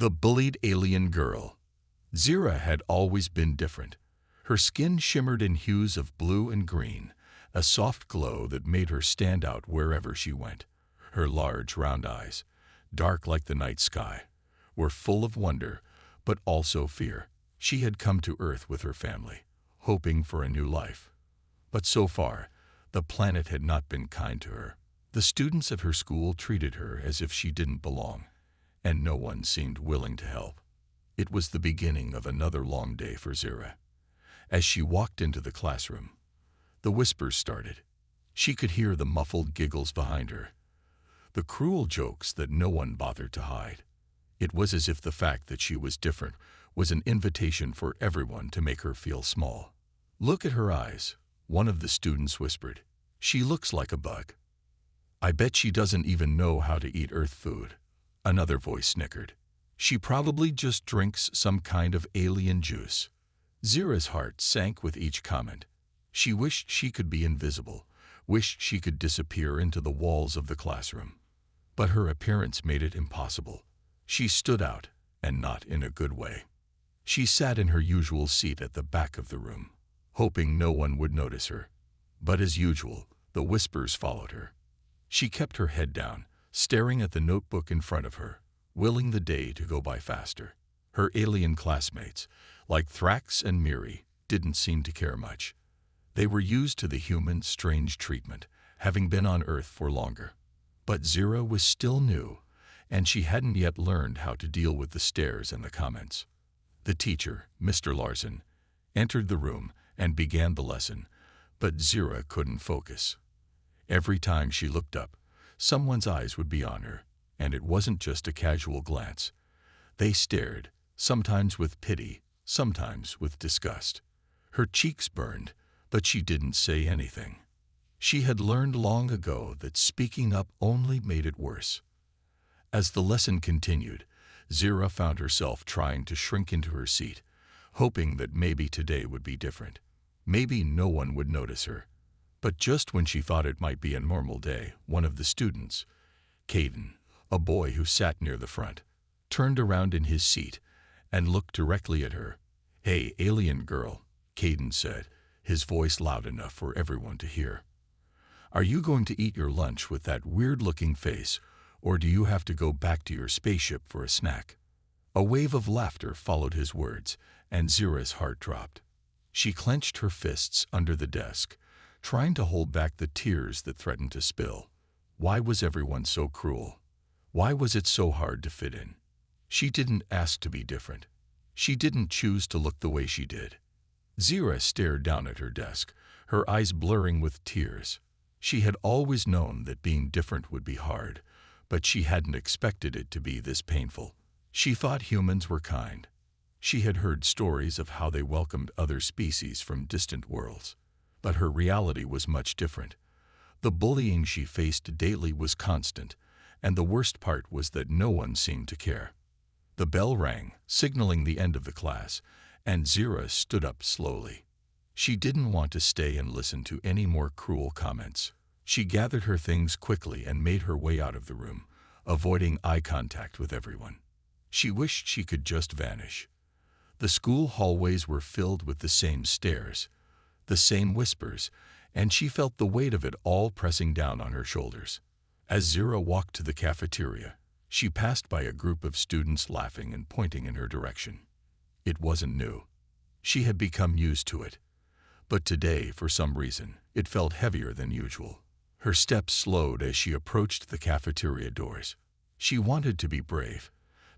The bullied alien girl. Zira had always been different. Her skin shimmered in hues of blue and green, a soft glow that made her stand out wherever she went. Her large, round eyes, dark like the night sky, were full of wonder, but also fear. She had come to Earth with her family, hoping for a new life. But so far, the planet had not been kind to her. The students of her school treated her as if she didn't belong, and no one seemed willing to help. It was the beginning of another long day for Zira. As she walked into the classroom, the whispers started. She could hear the muffled giggles behind her, the cruel jokes that no one bothered to hide. It was as if the fact that she was different was an invitation for everyone to make her feel small. "Look at her eyes," one of the students whispered. "She looks like a bug." "I bet she doesn't even know how to eat Earth food," another voice snickered. "She probably just drinks some kind of alien juice." Zira's heart sank with each comment. She wished she could be invisible, wished she could disappear into the walls of the classroom. But her appearance made it impossible. She stood out, and not in a good way. She sat in her usual seat at the back of the room, hoping no one would notice her. But as usual, the whispers followed her. She kept her head down, staring at the notebook in front of her, willing the day to go by faster. Her alien classmates, like Thrax and Miri, didn't seem to care much. They were used to the human strange treatment, having been on Earth for longer. But Zira was still new, and she hadn't yet learned how to deal with the stares and the comments. The teacher, Mr. Larson, entered the room and began the lesson, but Zira couldn't focus. Every time she looked up, someone's eyes would be on her, and it wasn't just a casual glance. They stared, sometimes with pity, sometimes with disgust. Her cheeks burned, but she didn't say anything. She had learned long ago that speaking up only made it worse. As the lesson continued, Zira found herself trying to shrink into her seat, hoping that maybe today would be different. Maybe no one would notice her. But just when she thought it might be a normal day, one of the students, Caden, a boy who sat near the front, turned around in his seat and looked directly at her. "Hey, alien girl," Caden said, his voice loud enough for everyone to hear. "Are you going to eat your lunch with that weird-looking face, or do you have to go back to your spaceship for a snack?" A wave of laughter followed his words, and Zira's heart dropped. She clenched her fists under the desk, trying to hold back the tears that threatened to spill. Why was everyone so cruel? Why was it so hard to fit in? She didn't ask to be different. She didn't choose to look the way she did. Zira stared down at her desk, her eyes blurring with tears. She had always known that being different would be hard, but she hadn't expected it to be this painful. She thought humans were kind. She had heard stories of how they welcomed other species from distant worlds. But her reality was much different. The bullying she faced daily was constant, and the worst part was that no one seemed to care. The bell rang, signaling the end of the class, and Zira stood up slowly. She didn't want to stay and listen to any more cruel comments. She gathered her things quickly and made her way out of the room, avoiding eye contact with everyone. She wished she could just vanish. The school hallways were filled with the same stares, the same whispers, and she felt the weight of it all pressing down on her shoulders. As Zira walked to the cafeteria, she passed by a group of students laughing and pointing in her direction. It wasn't new. She had become used to it. But today, for some reason, it felt heavier than usual. Her steps slowed as she approached the cafeteria doors. She wanted to be brave,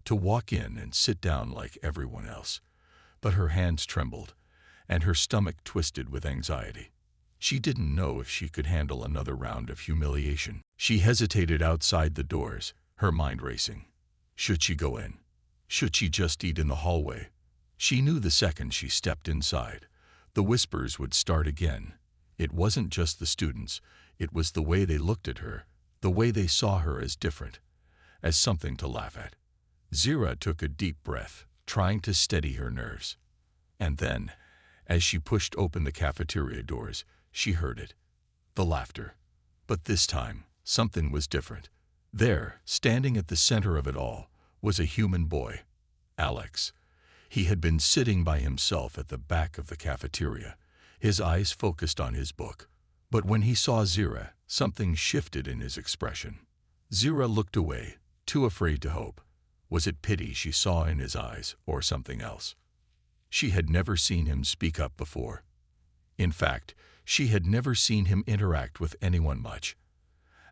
to walk in and sit down like everyone else. But her hands trembled, and her stomach twisted with anxiety. She didn't know if she could handle another round of humiliation. She hesitated outside the doors, her mind racing. Should she go in? Should she just eat in the hallway? She knew the second she stepped inside, the whispers would start again. It wasn't just the students, it was the way they looked at her, the way they saw her as different, as something to laugh at. Zira took a deep breath, trying to steady her nerves. And then, as she pushed open the cafeteria doors, she heard it. The laughter. But this time, something was different. There, standing at the center of it all, was a human boy. Alex. He had been sitting by himself at the back of the cafeteria, his eyes focused on his book. But when he saw Zira, something shifted in his expression. Zira looked away, too afraid to hope. Was it pity she saw in his eyes, or something else? She had never seen him speak up before. In fact, she had never seen him interact with anyone much.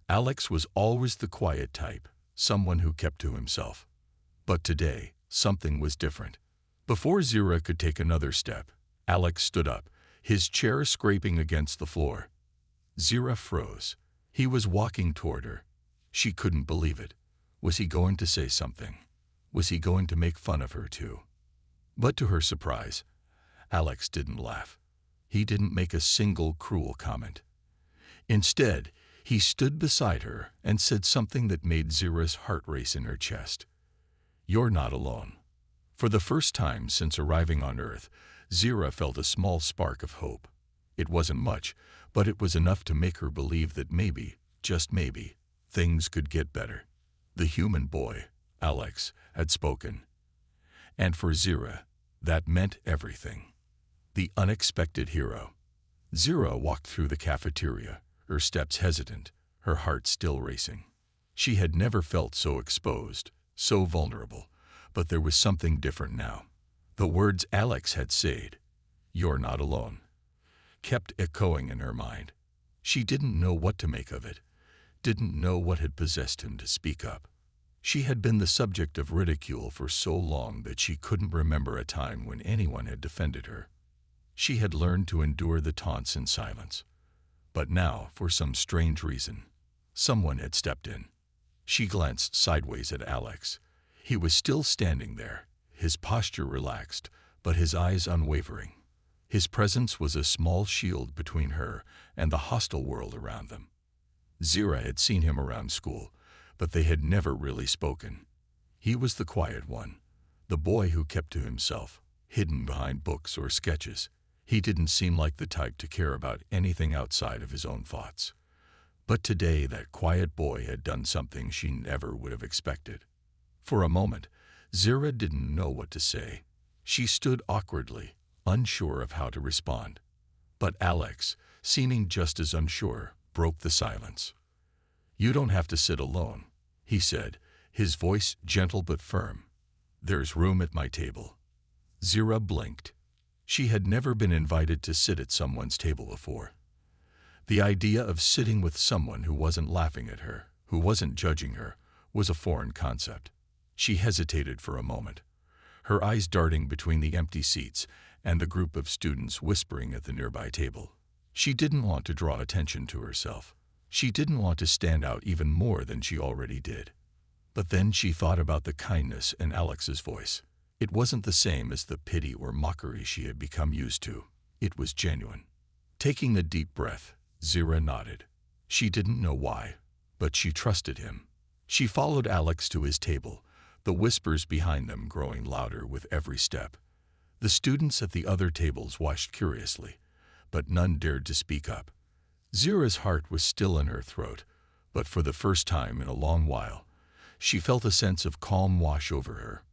Alex was always the quiet type, someone who kept to himself. But today, something was different. Before Zira could take another step, Alex stood up, his chair scraping against the floor. Zira froze. He was walking toward her. She couldn't believe it. Was he going to say something? Was he going to make fun of her too? But to her surprise, Alex didn't laugh. He didn't make a single cruel comment. Instead, he stood beside her and said something that made Zira's heart race in her chest. "You're not alone." For the first time since arriving on Earth, Zira felt a small spark of hope. It wasn't much, but it was enough to make her believe that maybe, just maybe, things could get better. The human boy, Alex, had spoken. And for Zira, that meant everything. The unexpected hero. Zira walked through the cafeteria, her steps hesitant, her heart still racing. She had never felt so exposed, so vulnerable, but there was something different now. The words Alex had said, "You're not alone," kept echoing in her mind. She didn't know what to make of it, didn't know what had possessed him to speak up. She had been the subject of ridicule for so long that she couldn't remember a time when anyone had defended her. She had learned to endure the taunts in silence. But now, for some strange reason, someone had stepped in. She glanced sideways at Alex. He was still standing there, his posture relaxed, but his eyes unwavering. His presence was a small shield between her and the hostile world around them. Zira had seen him around school, but they had never really spoken. He was the quiet one, the boy who kept to himself, hidden behind books or sketches. He didn't seem like the type to care about anything outside of his own thoughts. But today that quiet boy had done something she never would have expected. For a moment, Zira didn't know what to say. She stood awkwardly, unsure of how to respond. But Alex, seeming just as unsure, broke the silence. "You don't have to sit alone," he said, his voice gentle but firm. "There's room at my table." Zira blinked. She had never been invited to sit at someone's table before. The idea of sitting with someone who wasn't laughing at her, who wasn't judging her, was a foreign concept. She hesitated for a moment, her eyes darting between the empty seats and the group of students whispering at the nearby table. She didn't want to draw attention to herself. She didn't want to stand out even more than she already did. But then she thought about the kindness in Alex's voice. It wasn't the same as the pity or mockery she had become used to. It was genuine. Taking a deep breath, Zira nodded. She didn't know why, but she trusted him. She followed Alex to his table, the whispers behind them growing louder with every step. The students at the other tables watched curiously, but none dared to speak up. Zira's heart was still in her throat, but for the first time in a long while, she felt a sense of calm wash over her.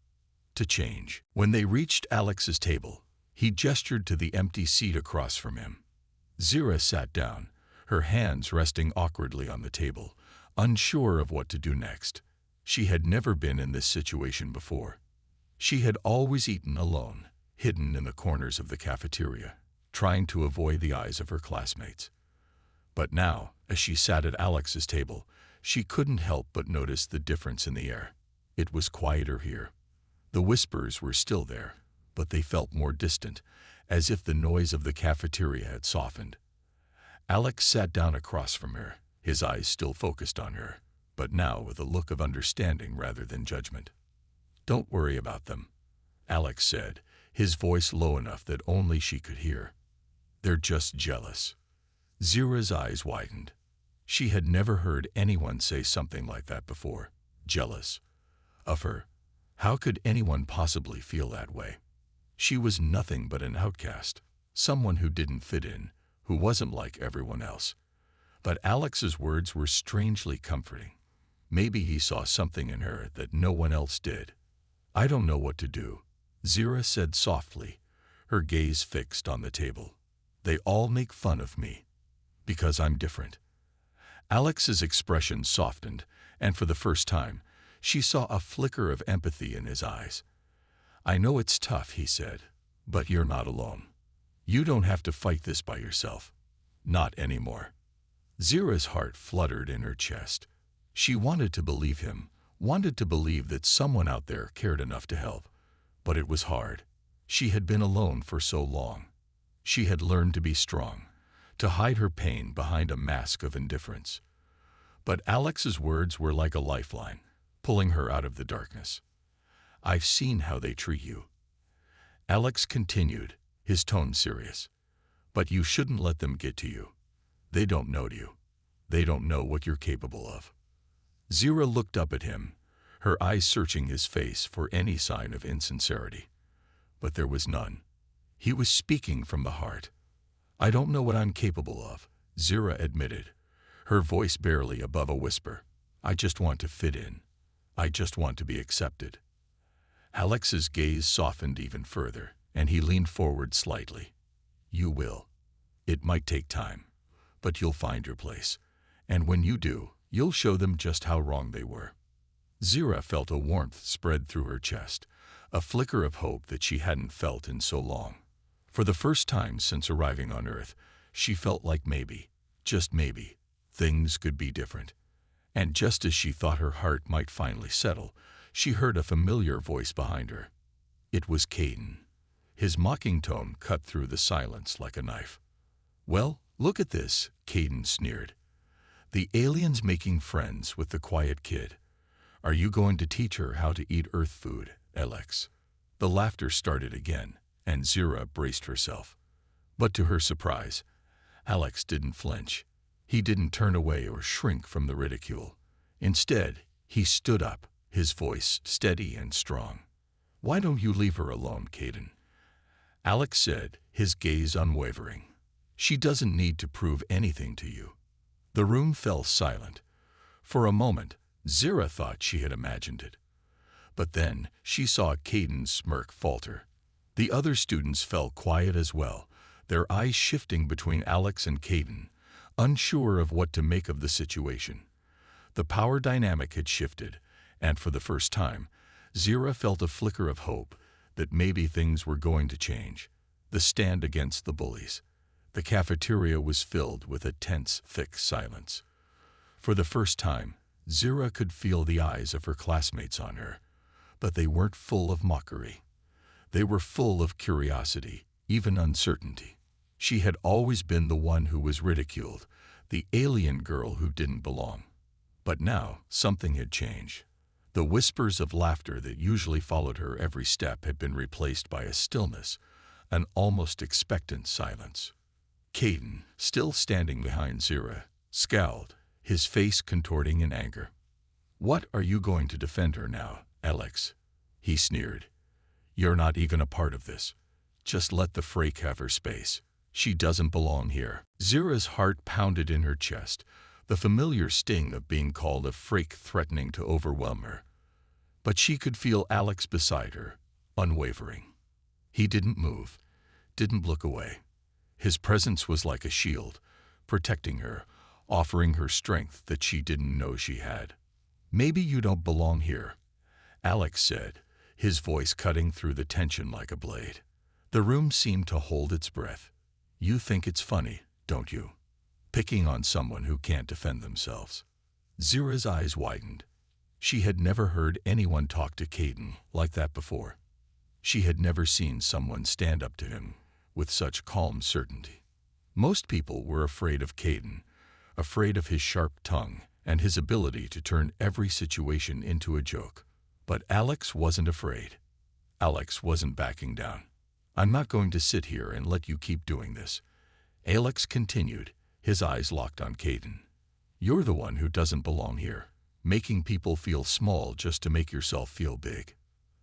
To change. When they reached Alex's table, he gestured to the empty seat across from him. Zira sat down, her hands resting awkwardly on the table, unsure of what to do next. She had never been in this situation before. She had always eaten alone, hidden in the corners of the cafeteria, trying to avoid the eyes of her classmates. But now, as she sat at Alex's table, she couldn't help but notice the difference in the air. It was quieter here. The whispers were still there, but they felt more distant, as if the noise of the cafeteria had softened. Alex sat down across from her, his eyes still focused on her, but now with a look of understanding rather than judgment. "Don't worry about them," Alex said, his voice low enough that only she could hear. "They're just jealous." Zira's eyes widened. She had never heard anyone say something like that before. Jealous. Of her. How could anyone possibly feel that way? She was nothing but an outcast, someone who didn't fit in, who wasn't like everyone else. But Alex's words were strangely comforting. Maybe he saw something in her that no one else did. I don't know what to do, Zira said softly, her gaze fixed on the table. They all make fun of me. Because I'm different. Alex's expression softened, and for the first time, she saw a flicker of empathy in his eyes. I know it's tough, he said, but you're not alone. You don't have to fight this by yourself. Not anymore. Zira's heart fluttered in her chest. She wanted to believe him, wanted to believe that someone out there cared enough to help. But it was hard. She had been alone for so long. She had learned to be strong, to hide her pain behind a mask of indifference. But Alex's words were like a lifeline, pulling her out of the darkness. I've seen how they treat you. Alex continued, his tone serious. But you shouldn't let them get to you. They don't know you. They don't know what you're capable of. Zira looked up at him, her eyes searching his face for any sign of insincerity. But there was none. He was speaking from the heart. I don't know what I'm capable of, Zira admitted, her voice barely above a whisper. I just want to fit in. I just want to be accepted. Alex's gaze softened even further, and he leaned forward slightly. You will. It might take time, but you'll find your place. And when you do, you'll show them just how wrong they were. Zira felt a warmth spread through her chest, a flicker of hope that she hadn't felt in so long. For the first time since arriving on Earth, she felt like maybe, just maybe, things could be different. And just as she thought her heart might finally settle, she heard a familiar voice behind her. It was Caden. His mocking tone cut through the silence like a knife. Well, look at this, Caden sneered. The alien's making friends with the quiet kid. Are you going to teach her how to eat Earth food, Alex? The laughter started again, and Zira braced herself. But to her surprise, Alex didn't flinch. He didn't turn away or shrink from the ridicule. Instead, he stood up, his voice steady and strong. Why don't you leave her alone, Caden? Alex said, his gaze unwavering. She doesn't need to prove anything to you. The room fell silent. For a moment, Zira thought she had imagined it. But then she saw Caden's smirk falter. The other students fell quiet as well, their eyes shifting between Alex and Caden, unsure of what to make of the situation. The power dynamic had shifted, and for the first time, Zira felt a flicker of hope that maybe things were going to change. The stand against the bullies. The cafeteria was filled with a tense, thick silence. For the first time, Zira could feel the eyes of her classmates on her, but they weren't full of mockery. They were full of curiosity, even uncertainty. She had always been the one who was ridiculed, the alien girl who didn't belong. But now, something had changed. The whispers of laughter that usually followed her every step had been replaced by a stillness, an almost expectant silence. Caden, still standing behind Zira, scowled, his face contorting in anger. What are you going to defend her now, Alex? He sneered. You're not even a part of this. Just let the freak have her space. She doesn't belong here. Zira's heart pounded in her chest, the familiar sting of being called a freak threatening to overwhelm her. But she could feel Alex beside her, unwavering. He didn't move, didn't look away. His presence was like a shield, protecting her, offering her strength that she didn't know she had. Maybe you don't belong here, Alex said, his voice cutting through the tension like a blade. The room seemed to hold its breath. You think it's funny, don't you? Picking on someone who can't defend themselves. Zira's eyes widened. She had never heard anyone talk to Caden like that before. She had never seen someone stand up to him with such calm certainty. Most people were afraid of Caden, afraid of his sharp tongue and his ability to turn every situation into a joke. But Alex wasn't afraid. Alex wasn't backing down. I'm not going to sit here and let you keep doing this, Alex continued, his eyes locked on Caden. You're the one who doesn't belong here, making people feel small just to make yourself feel big.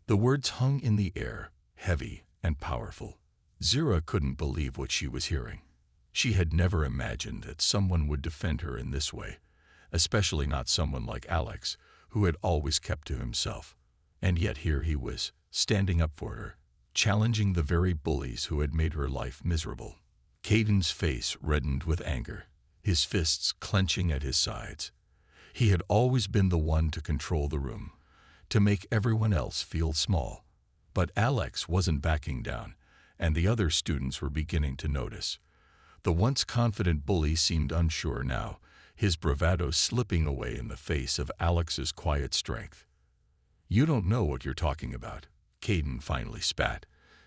The words hung in the air, heavy and powerful. Zira couldn't believe what she was hearing. She had never imagined that someone would defend her in this way, especially not someone like Alex, who had always kept to himself. And yet here he was, standing up for her, challenging the very bullies who had made her life miserable. Caden's face reddened with anger, his fists clenching at his sides. He had always been the one to control the room, to make everyone else feel small. But Alex wasn't backing down, and the other students were beginning to notice. The once confident bully seemed unsure now, his bravado slipping away in the face of Alex's quiet strength. "You don't know what you're talking about," Caden finally spat,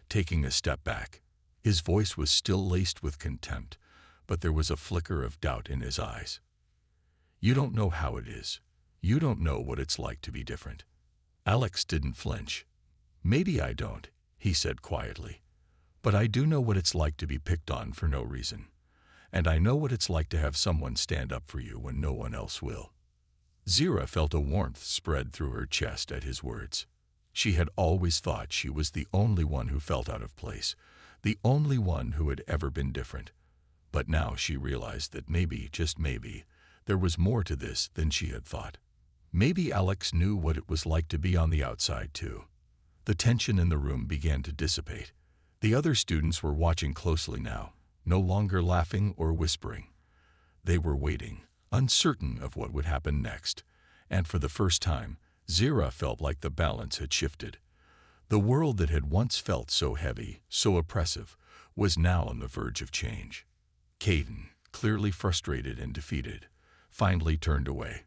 taking a step back. His voice was still laced with contempt, but there was a flicker of doubt in his eyes. "You don't know how it is. You don't know what it's like to be different." Alex didn't flinch. "Maybe I don't," he said quietly. "But I do know what it's like to be picked on for no reason. And I know what it's like to have someone stand up for you when no one else will." Zira felt a warmth spread through her chest at his words. She had always thought she was the only one who felt out of place, the only one who had ever been different. But now she realized that maybe, just maybe, there was more to this than she had thought. Maybe Alex knew what it was like to be on the outside too. The tension in the room began to dissipate. The other students were watching closely now, no longer laughing or whispering. They were waiting, uncertain of what would happen next, and for the first time, Zira felt like the balance had shifted. The world that had once felt so heavy, so oppressive, was now on the verge of change. Caden, clearly frustrated and defeated, finally turned away.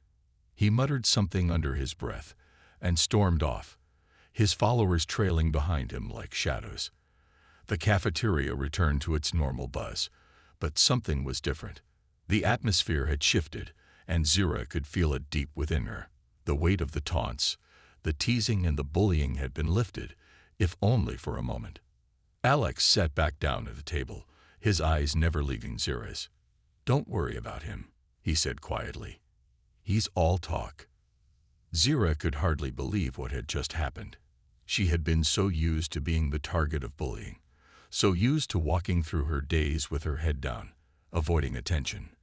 He muttered something under his breath and stormed off, his followers trailing behind him like shadows. The cafeteria returned to its normal buzz, but something was different. The atmosphere had shifted, and Zira could feel it deep within her. The weight of the taunts, the teasing and the bullying had been lifted, if only for a moment. Alex sat back down at the table, his eyes never leaving Zira's. "Don't worry about him," he said quietly. "He's all talk." Zira could hardly believe what had just happened. She had been so used to being the target of bullying, so used to walking through her days with her head down, avoiding attention.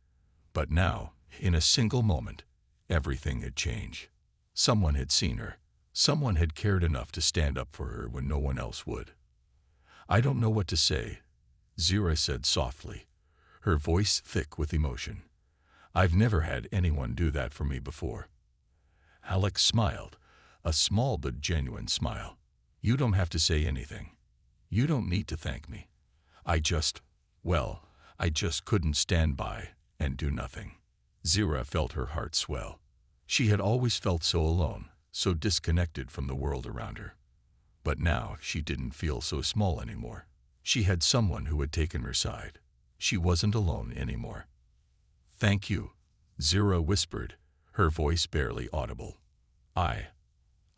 But now, in a single moment, everything had changed. Someone had seen her. Someone had cared enough to stand up for her when no one else would. "I don't know what to say," Zira said softly, her voice thick with emotion. "I've never had anyone do that for me before." Alex smiled, a small but genuine smile. "You don't have to say anything. You don't need to thank me. I just couldn't stand by and do nothing." Zira felt her heart swell. She had always felt so alone, so disconnected from the world around her. But now she didn't feel so small anymore. She had someone who had taken her side. She wasn't alone anymore. "Thank you," Zira whispered, her voice barely audible. I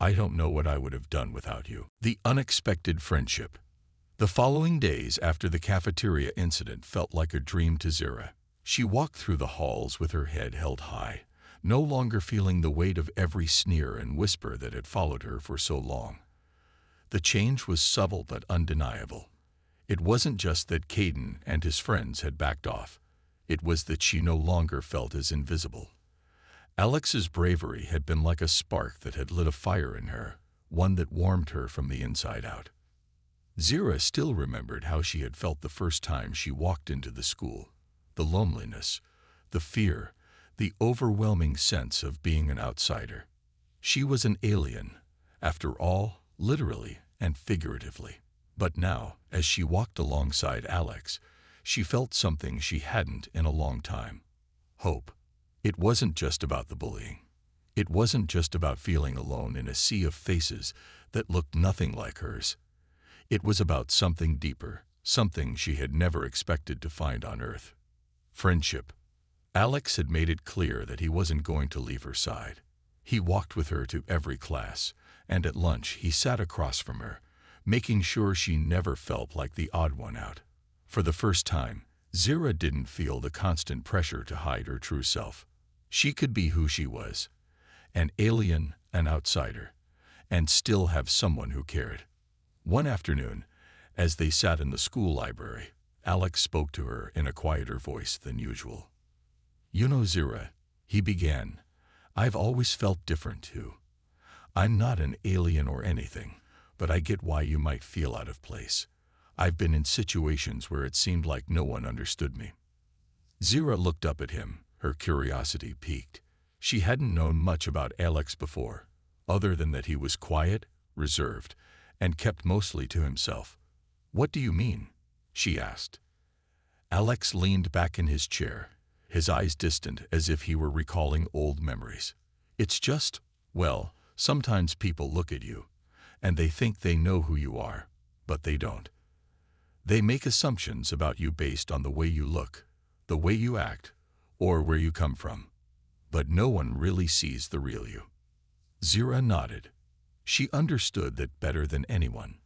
don't know what I would have done without you." The unexpected friendship. The following days after the cafeteria incident felt like a dream to Zira. She walked through the halls with her head held high, no longer feeling the weight of every sneer and whisper that had followed her for so long. The change was subtle but undeniable. It wasn't just that Caden and his friends had backed off. It was that she no longer felt as invisible. Alex's bravery had been like a spark that had lit a fire in her, one that warmed her from the inside out. Zira still remembered how she had felt the first time she walked into the school. The loneliness, the fear, the overwhelming sense of being an outsider. She was an alien, after all, literally and figuratively. But now, as she walked alongside Alex, she felt something she hadn't in a long time. Hope. It wasn't just about the bullying. It wasn't just about feeling alone in a sea of faces that looked nothing like hers. It was about something deeper, something she had never expected to find on Earth. Friendship. Alex had made it clear that he wasn't going to leave her side. He walked with her to every class, and at lunch he sat across from her, making sure she never felt like the odd one out. For the first time, Zira didn't feel the constant pressure to hide her true self. She could be who she was, an alien, an outsider, and still have someone who cared. One afternoon, as they sat in the school library, Alex spoke to her in a quieter voice than usual. "You know, Zira," he began, "I've always felt different too. I'm not an alien or anything, but I get why you might feel out of place. I've been in situations where it seemed like no one understood me. Zira looked up at him, her curiosity piqued. She hadn't known much about Alex before, other than that he was quiet, reserved, and kept mostly to himself. "What do you mean?" she asked. Alex leaned back in his chair, his eyes distant as if he were recalling old memories. "It's just, well, sometimes people look at you, and they think they know who you are, but they don't. They make assumptions about you based on the way you look, the way you act, or where you come from. But no one really sees the real you." Zira nodded. She understood that better than anyone.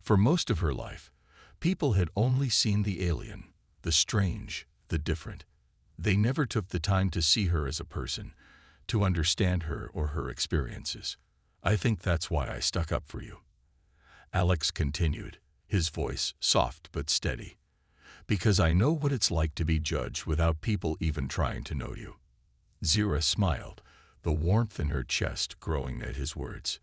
For most of her life, people had only seen the alien, the strange, the different. They never took the time to see her as a person, to understand her or her experiences. "I think that's why I stuck up for you," Alex continued, his voice soft but steady. "Because I know what it's like to be judged without people even trying to know you." Zira smiled, the warmth in her chest growing at his words.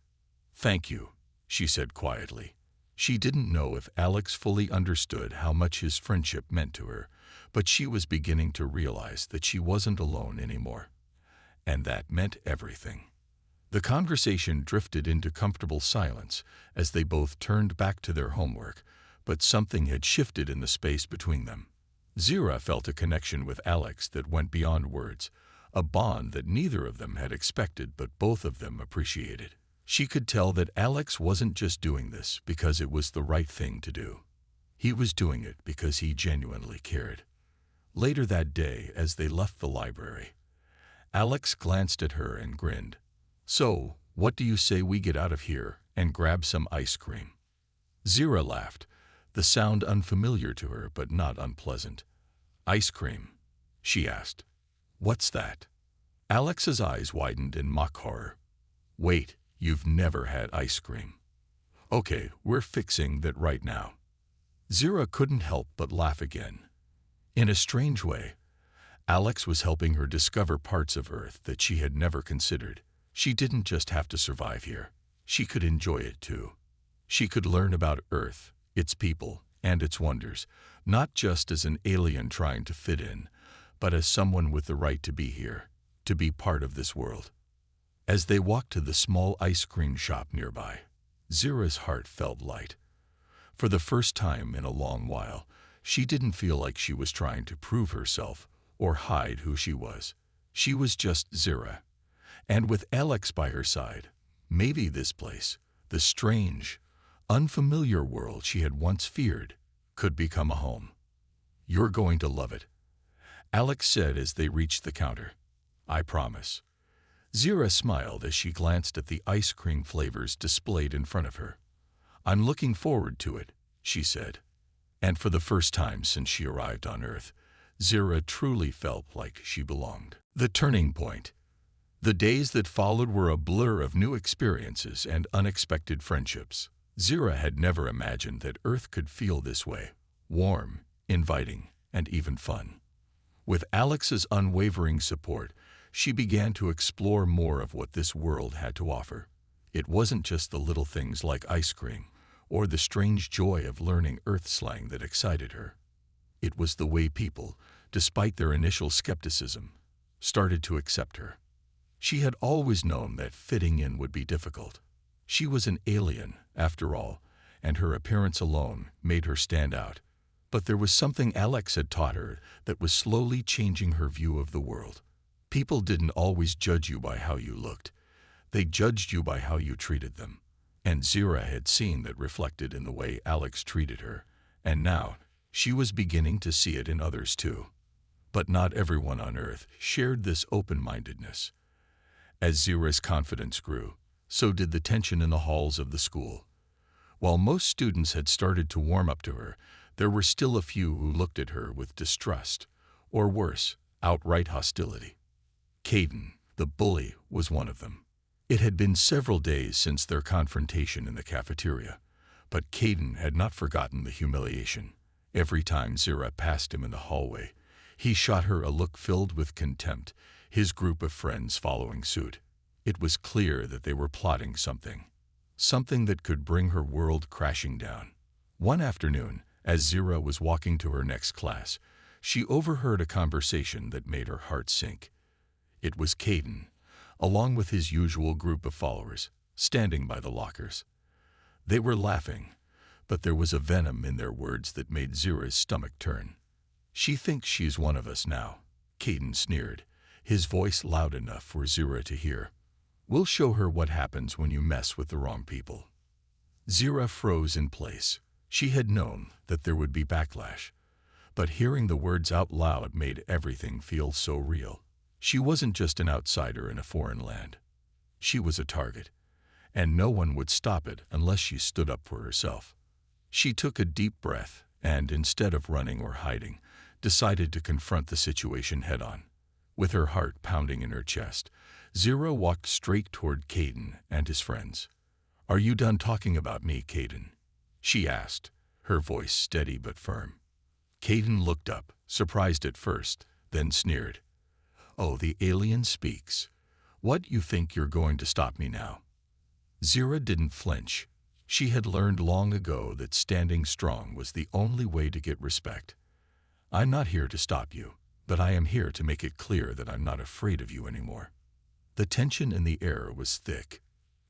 "Thank you," she said quietly. She didn't know if Alex fully understood how much his friendship meant to her, but she was beginning to realize that she wasn't alone anymore. And that meant everything. The conversation drifted into comfortable silence as they both turned back to their homework, but something had shifted in the space between them. Zira felt a connection with Alex that went beyond words, a bond that neither of them had expected but both of them appreciated. She could tell that Alex wasn't just doing this because it was the right thing to do. He was doing it because he genuinely cared. Later that day, as they left the library, Alex glanced at her and grinned. "So, what do you say we get out of here and grab some ice cream?" Zira laughed, the sound unfamiliar to her but not unpleasant. "Ice cream?" she asked. "What's that?" Alex's eyes widened in mock horror. "Wait, you've never had ice cream? Okay, we're fixing that right now." Zira couldn't help but laugh again. In a strange way, Alex was helping her discover parts of Earth that she had never considered. She didn't just have to survive here. She could enjoy it too. She could learn about Earth, its people, and its wonders, not just as an alien trying to fit in, but as someone with the right to be here, to be part of this world. As they walked to the small ice cream shop nearby, Zira's heart felt light. For the first time in a long while, she didn't feel like she was trying to prove herself or hide who she was. She was just Zira. And with Alex by her side, maybe this place, the strange, unfamiliar world she had once feared, could become a home. "You're going to love it," Alex said as they reached the counter. "I promise." Zira smiled as she glanced at the ice cream flavors displayed in front of her. "I'm looking forward to it," she said. And for the first time since she arrived on Earth, Zira truly felt like she belonged. The turning point. The days that followed were a blur of new experiences and unexpected friendships. Zira had never imagined that Earth could feel this way, warm, inviting, and even fun. With Alex's unwavering support, she began to explore more of what this world had to offer. It wasn't just the little things like ice cream or the strange joy of learning Earth slang that excited her. It was the way people, despite their initial skepticism, started to accept her. She had always known that fitting in would be difficult. She was an alien, after all, and her appearance alone made her stand out. But there was something Alex had taught her that was slowly changing her view of the world. People didn't always judge you by how you looked. They judged you by how you treated them. And Zira had seen that reflected in the way Alex treated her, and now she was beginning to see it in others too. But not everyone on Earth shared this open-mindedness. As Zira's confidence grew, so did the tension in the halls of the school. While most students had started to warm up to her, there were still a few who looked at her with distrust, or worse, outright hostility. Caden, the bully, was one of them. It had been several days since their confrontation in the cafeteria, but Caden had not forgotten the humiliation. Every time Zira passed him in the hallway, he shot her a look filled with contempt, his group of friends following suit. It was clear that they were plotting something. Something that could bring her world crashing down. One afternoon, as Zira was walking to her next class, she overheard a conversation that made her heart sink. It was Caden, along with his usual group of followers, standing by the lockers. They were laughing, but there was a venom in their words that made Zira's stomach turn. "She thinks she's one of us now," Caden sneered, his voice loud enough for Zira to hear. "We'll show her what happens when you mess with the wrong people." Zira froze in place. She had known that there would be backlash, but hearing the words out loud made everything feel so real. She wasn't just an outsider in a foreign land. She was a target, and no one would stop it unless she stood up for herself. She took a deep breath and, instead of running or hiding, decided to confront the situation head-on. With her heart pounding in her chest, Zira walked straight toward Caden and his friends. "Are you done talking about me, Caden?" she asked, her voice steady but firm. Caden looked up, surprised at first, then sneered. "Oh, the alien speaks. What, you think you're going to stop me now?" Zira didn't flinch. She had learned long ago that standing strong was the only way to get respect. "I'm not here to stop you, but I am here to make it clear that I'm not afraid of you anymore." The tension in the air was thick.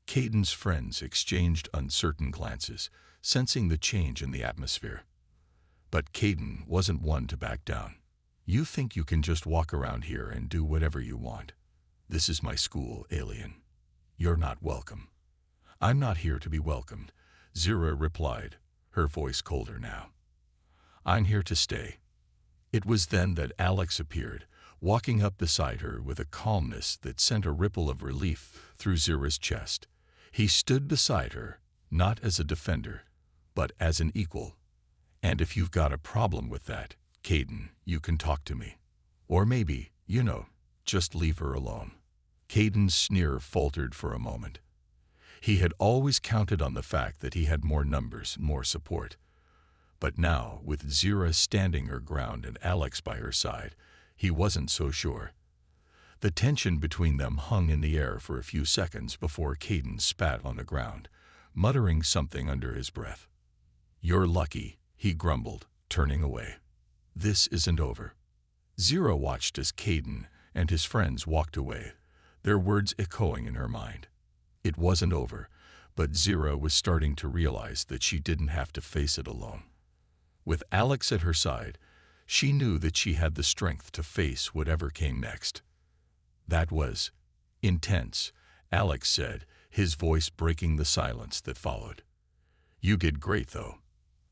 Caden's friends exchanged uncertain glances, sensing the change in the atmosphere. But Caden wasn't one to back down. "You think you can just walk around here and do whatever you want? This is my school, alien. You're not welcome." "I'm not here to be welcomed," Zira replied, her voice colder now. "I'm here to stay." It was then that Alex appeared, walking up beside her with a calmness that sent a ripple of relief through Zira's chest. He stood beside her, not as a defender, but as an equal. "And if you've got a problem with that, Caden, you can talk to me. Or maybe, just leave her alone." Caden's sneer faltered for a moment. He had always counted on the fact that he had more numbers, more support. But now, with Zira standing her ground and Alex by her side, he wasn't so sure. The tension between them hung in the air for a few seconds before Caden spat on the ground, muttering something under his breath. "You're lucky," he grumbled, turning away. "This isn't over." Zira watched as Caden and his friends walked away, their words echoing in her mind. It wasn't over, but Zira was starting to realize that she didn't have to face it alone. With Alex at her side, she knew that she had the strength to face whatever came next. "That was intense," Alex said, his voice breaking the silence that followed. "You did great, though.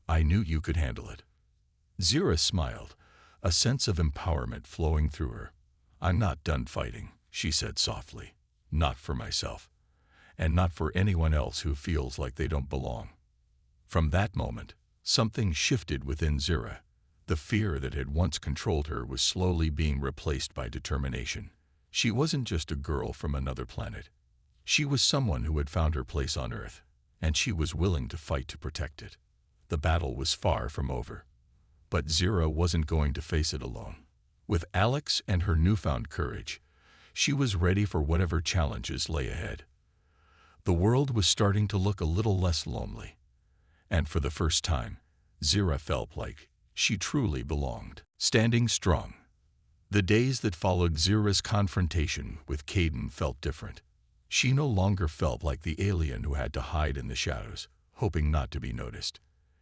I knew you could handle it." Zira smiled, a sense of empowerment flowing through her. "I'm not done fighting," she said softly. "Not for myself. And not for anyone else who feels like they don't belong." From that moment, something shifted within Zira. The fear that had once controlled her was slowly being replaced by determination. She wasn't just a girl from another planet. She was someone who had found her place on Earth, and she was willing to fight to protect it. The battle was far from over. But Zira wasn't going to face it alone. With Alex and her newfound courage, she was ready for whatever challenges lay ahead. The world was starting to look a little less lonely, and for the first time, Zira felt like she truly belonged. Standing strong. The days that followed Zira's confrontation with Caden felt different. She no longer felt like the alien who had to hide in the shadows, hoping not to be noticed.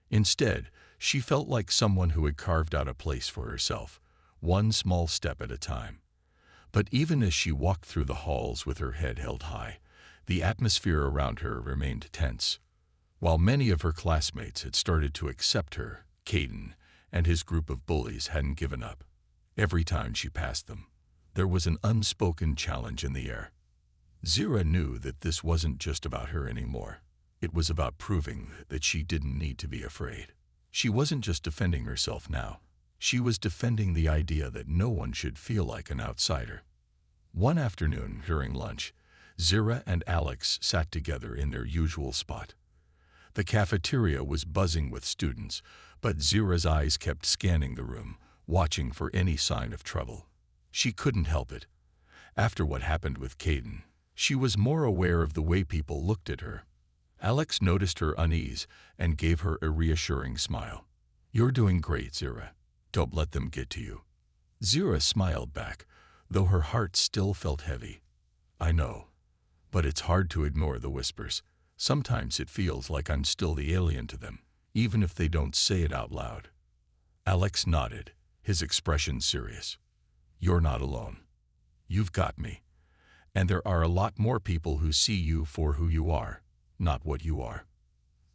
Instead, she felt like someone who had carved out a place for herself, one small step at a time. But even as she walked through the halls with her head held high, the atmosphere around her remained tense. While many of her classmates had started to accept her, Caden and his group of bullies hadn't given up. Every time she passed them, there was an unspoken challenge in the air. Zira knew that this wasn't just about her anymore. It was about proving that she didn't need to be afraid. She wasn't just defending herself now. She was defending the idea that no one should feel like an outsider. One afternoon during lunch, Zira and Alex sat together in their usual spot. The cafeteria was buzzing with students, but Zira's eyes kept scanning the room, watching for any sign of trouble. She couldn't help it. After what happened with Caden, She was more aware of the way people looked at her. Alex noticed her unease and gave her a reassuring smile. "You're doing great, Zira. Don't let them get to you." Zira smiled back, though her heart still felt heavy. "I know, but it's hard to ignore the whispers. Sometimes it feels like I'm still the alien to them, even if they don't say it out loud." Alex nodded, his expression serious. "You're not alone. You've got me. And there are a lot more people who see you for who you are, not what you are."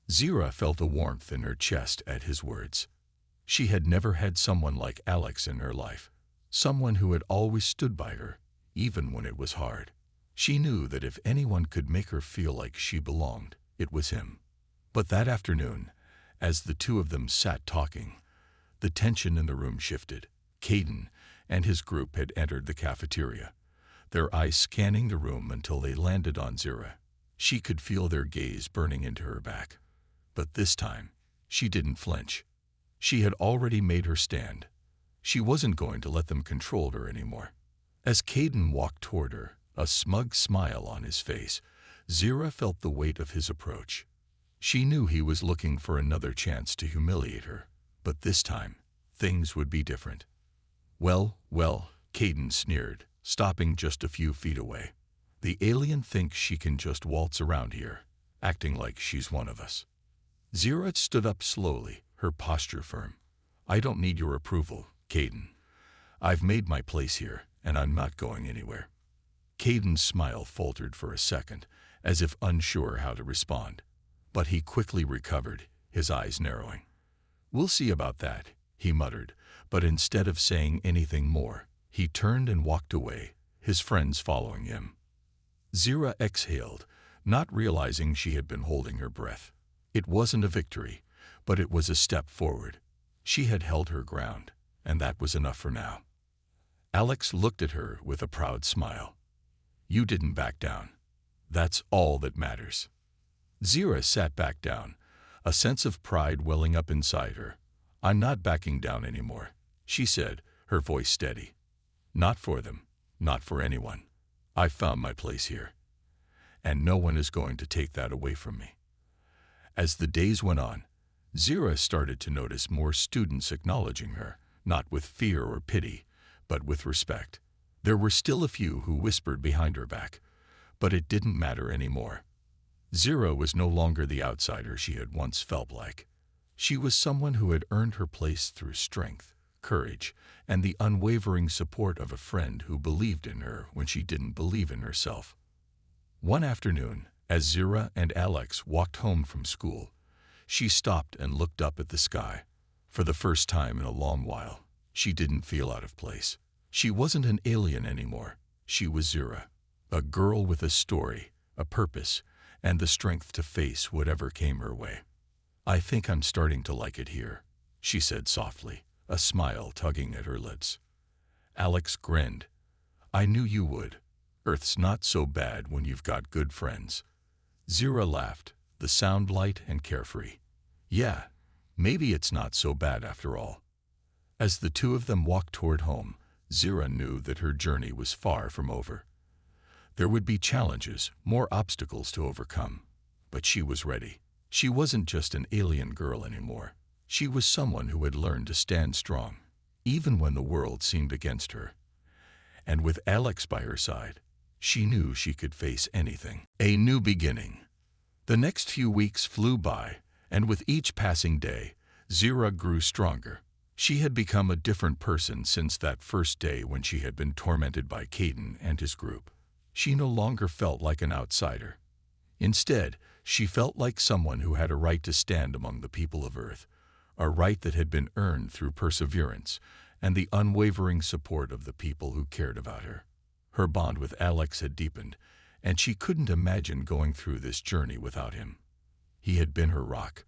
Zira felt a warmth in her chest at his words. She had never had someone like Alex in her life, someone who had always stood by her, even when it was hard. She knew that if anyone could make her feel like she belonged, it was him. But that afternoon, as the two of them sat talking, the tension in the room shifted. Caden and his group had entered the cafeteria, their eyes scanning the room until they landed on Zira. She could feel their gaze burning into her back. But this time, she didn't flinch. She had already made her stand. She wasn't going to let them control her anymore. As Caden walked toward her, a smug smile on his face, Zira felt the weight of his approach. She knew he was looking for another chance to humiliate her, but this time, things would be different. Well, Caden sneered, stopping just a few feet away. "The alien thinks she can just waltz around here, acting like she's one of us." Zira stood up slowly, her posture firm. "I don't need your approval, Caden. I've made my place here, and I'm not going anywhere." Caden's smile faltered for a second, as if unsure how to respond. But he quickly recovered, his eyes narrowing. "We'll see about that," he muttered, but instead of saying anything more, he turned and walked away, his friends following him. Zira exhaled, not realizing she had been holding her breath. It wasn't a victory, but it was a step forward. She had held her ground, and that was enough for now. Alex looked at her with a proud smile. "You didn't back down. That's all that matters." Zira sat back down, a sense of pride welling up inside her. "I'm not backing down anymore," she said, her voice steady. "Not for them, not for anyone. I've found my place here, and no one is going to take that away from me." As the days went on, Zira started to notice more students acknowledging her, not with fear or pity, but with respect. There were still a few who whispered behind her back, but it didn't matter anymore. Zira was no longer the outsider she had once felt like. She was someone who had earned her place through strength, courage, and the unwavering support of a friend who believed in her when she didn't believe in herself. One afternoon, as Zira and Alex walked home from school, she stopped and looked up at the sky. For the first time in a long while, she didn't feel out of place. She wasn't an alien anymore. She was Zira, a girl with a story, a purpose, and the strength to face whatever came her way. "I think I'm starting to like it here," she said softly, a smile tugging at her lips. Alex grinned. "I knew you would. Earth's not so bad when you've got good friends." Zira laughed, the sound light and carefree. "Yeah, maybe it's not so bad after all." As the two of them walked toward home, Zira knew that her journey was far from over. There would be challenges, more obstacles to overcome, but she was ready. She wasn't just an alien girl anymore. She was someone who had learned to stand strong, even when the world seemed against her. And with Alex by her side, she knew she could face anything. A new beginning. The next few weeks flew by, and with each passing day, Zira grew stronger. She had become a different person since that first day when she had been tormented by Caden and his group. She no longer felt like an outsider. Instead, she felt like someone who had a right to stand among the people of Earth, a right that had been earned through perseverance and the unwavering support of the people who cared about her. Her bond with Alex had deepened, and she couldn't imagine going through this journey without him. He had been her rock,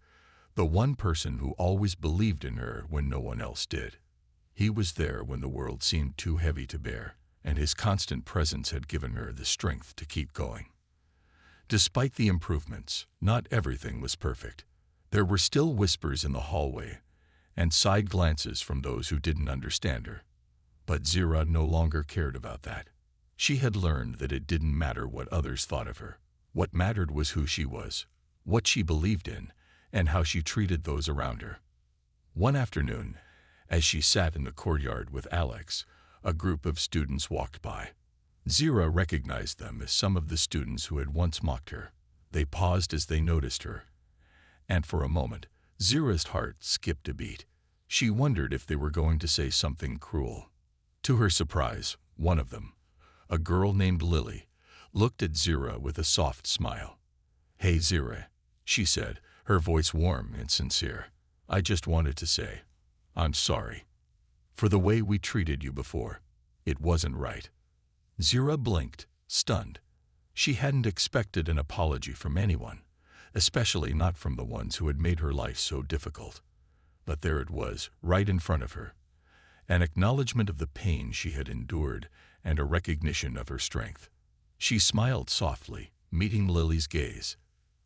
the one person who always believed in her when no one else did. He was there when the world seemed too heavy to bear, and his constant presence had given her the strength to keep going. Despite the improvements, not everything was perfect. There were still whispers in the hallway and side glances from those who didn't understand her. But Zira no longer cared about that. She had learned that it didn't matter what others thought of her. What mattered was who she was, what she believed in, and how she treated those around her. One afternoon, as she sat in the courtyard with Alex, a group of students walked by. Zira recognized them as some of the students who had once mocked her. They paused as they noticed her, and for a moment, Zira's heart skipped a beat. She wondered if they were going to say something cruel. To her surprise, one of them, a girl named Lily, looked at Zira with a soft smile. "Hey Zira," she said, her voice warm and sincere. "I just wanted to say, I'm sorry for the way we treated you before. It wasn't right." Zira blinked, stunned. She hadn't expected an apology from anyone, especially not from the ones who had made her life so difficult. But there it was, right in front of her. An acknowledgement of the pain she had endured and a recognition of her strength. She smiled softly, meeting Lily's gaze.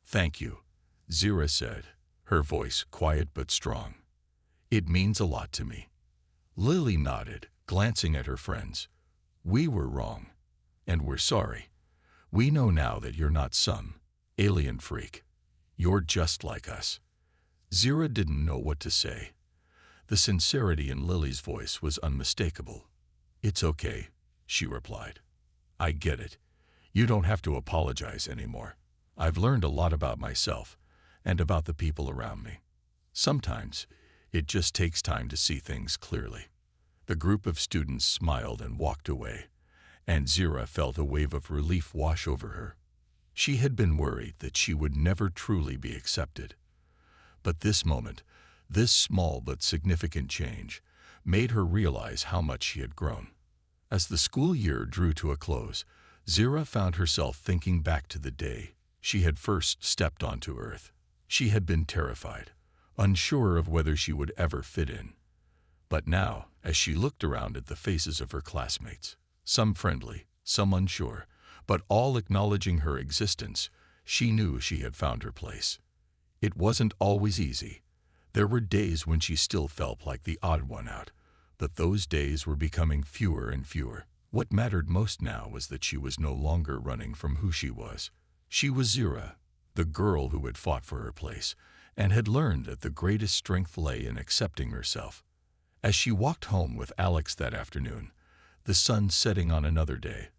"Thank you," Zira said, her voice quiet but strong. "It means a lot to me." Lily nodded, glancing at her friends. "We were wrong, and we're sorry. We know now that you're not some alien freak. You're just like us." Zira didn't know what to say. The sincerity in Lily's voice was unmistakable. "It's okay," she replied. "I get it. You don't have to apologize anymore. I've learned a lot about myself and about the people around me. Sometimes it just takes time to see things clearly." The group of students smiled and walked away, and Zira felt a wave of relief wash over her. She had been worried that she would never truly be accepted. But this moment, this small but significant change, made her realize how much she had grown. As the school year drew to a close, Zira found herself thinking back to the day she had first stepped onto Earth. She had been terrified, unsure of whether she would ever fit in. But now, as she looked around at the faces of her classmates, some friendly, some unsure, but all acknowledging her existence, she knew she had found her place. It wasn't always easy. There were days when she still felt like the odd one out, but those days were becoming fewer and fewer. What mattered most now was that she was no longer running from who she was. She was Zira, the girl who had fought for her place, and had learned that the greatest strength lay in accepting herself. As she walked home with Alex that afternoon, the sun setting on another day,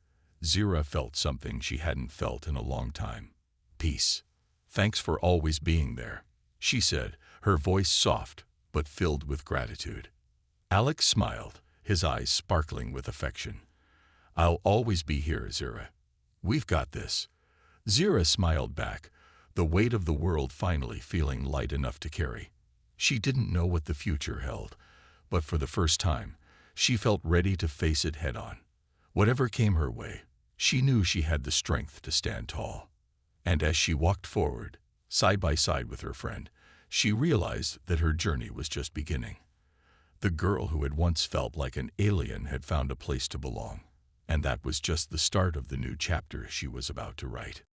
Zira felt something she hadn't felt in a long time. "Peace. Thanks for always being there," she said, her voice soft but filled with gratitude. Alex smiled, his eyes sparkling with affection. "I'll always be here, Zira. We've got this." Zira smiled back, the weight of the world finally feeling light enough to carry. She didn't know what the future held, but for the first time, she felt ready to face it head-on. Whatever came her way, she knew she had the strength to stand tall. And as she walked forward, side by side with her friend, she realized that her journey was just beginning. The girl who had once felt like an alien had found a place to belong, and that was just the start of the new chapter she was about to write.